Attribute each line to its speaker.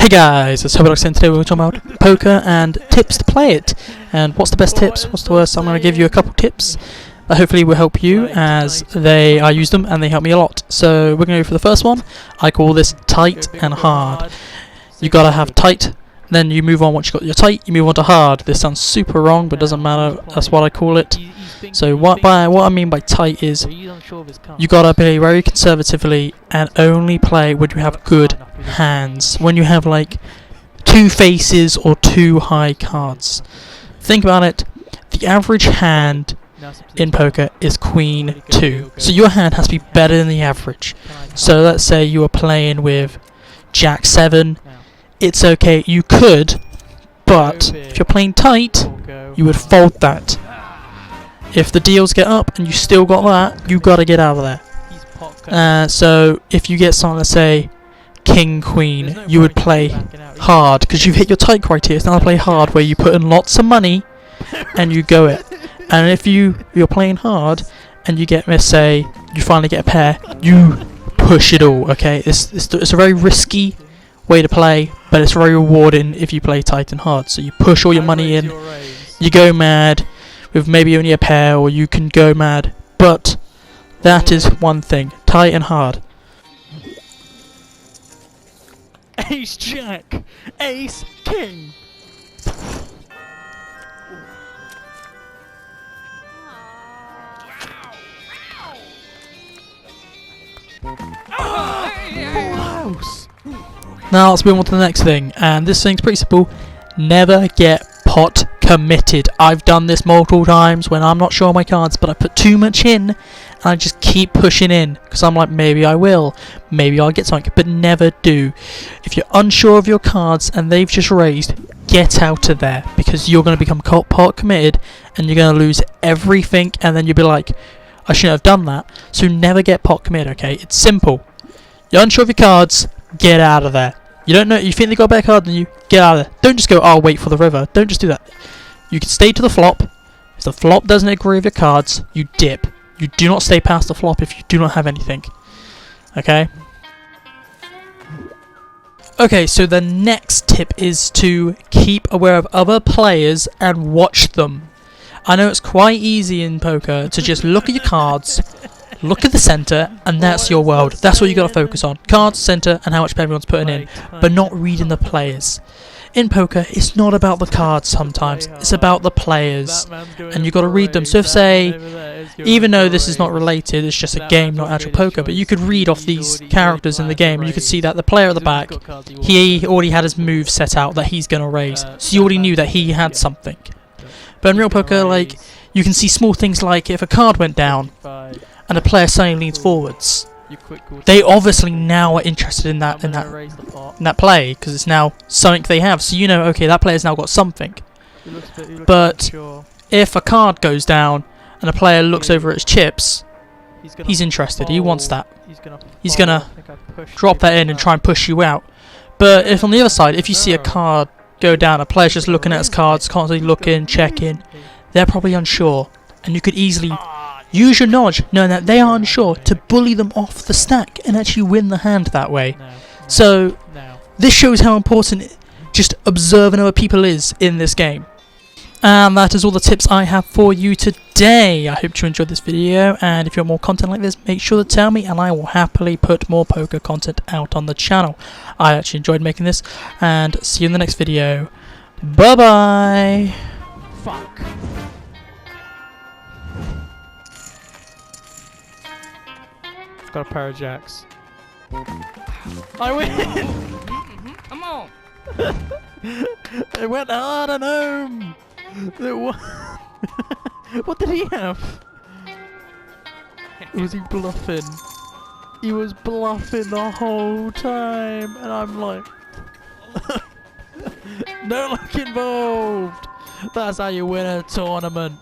Speaker 1: Hey guys, it's Hobo, and today we're talking about poker and tips to play it. And what's the best tips? What's the worst? I'm going to give you a couple tips that hopefully will help you, as I use them and they help me a lot. So we're going to go for the first one. I call this tight and hard. You got to have tight, then you move on. Once you got your tight, you move on to hard. This sounds super wrong, but doesn't matter. That's what I call it. So what I mean by tight is you gotta play very conservatively and only play when you have good hands. When you have like two faces or two high cards. Think about it. The average hand in poker is Queen 2. So your hand has to be better than the average. So let's say you are playing with Jack 7. It's okay, you could, but if you're playing tight, you would fold that. If the deals get up and you still got that, you gotta get out of there. So if you get something, let's say King Queen, you would play hard because you've hit your tight criteria. So now play hard, where you put in lots of money and you go it. And if you're playing hard and you get, let's say you finally get a pair, you push it all. Okay, it's a very risky way to play, but it's very rewarding if you play tight and hard. So you push all your money in, you go mad with maybe only a pair, or you can go mad, but that is one thing, tight and hard. Ace Jack, Ace King. Full house. Now let's move on to the next thing, and this thing's pretty simple. Never get pot committed. I've done this multiple times when I'm not sure on my cards, but I put too much in and I just keep pushing in because I'm like, maybe I will, maybe I'll get something, but never do. If you're unsure of your cards and they've just raised, get out of there, because you're going to become pot committed and you're going to lose everything, and then you'll be like, I shouldn't have done that. So never get pot committed, okay? It's simple. You're unsure of your cards, get out of there. You don't know, you think they got a better card than you, get out of there. Don't just go, oh, wait for the river. Don't just do that. You can stay to the flop. If the flop doesn't agree with your cards, you dip. You do not stay past the flop if you do not have anything. Okay? Okay, so the next tip is to keep aware of other players and watch them. I know it's quite easy in poker to just look at your cards, look at the centre, and that's your world. That's what you got to focus on. Cards, centre, and how much everyone's putting in, but not reading the players. In poker, it's not about the cards sometimes, it's about the players, and you got to read them. So if, say, even though this is not related, it's just a game, not actual poker, but you could read off these characters in the game, and you could see that the player at the back, he already had his move set out that he's going to raise, so you already knew that he had something. But in real poker, like, you can see small things like if a card went down, and a player suddenly leans forwards, they obviously now are interested in that play, because it's now something they have. So you know, okay, that player's now got something. But if a card goes down and a player looks over at his chips, he's interested. He wants that. He's gonna drop that in and try and push you out. But if on the other side, if you see a card go down, a player's just looking at his cards, constantly looking, checking, they're probably unsure, and you could easily use your knowledge, knowing that they are unsure, to bully them off the stack and actually win the hand that way. So this shows how important just observing other people is in this game. And that is all the tips I have for you today. I hope you enjoyed this video, and if you want more content like this, make sure to tell me and I will happily put more poker content out on the channel. I actually enjoyed making this, and see you in the next video. Bye bye. Fuck. Got a pair of jacks. I win! Come on! It went hard and home! What did he have? Was he bluffing? He was bluffing the whole time, and I'm like, no luck involved! That's how you win a tournament.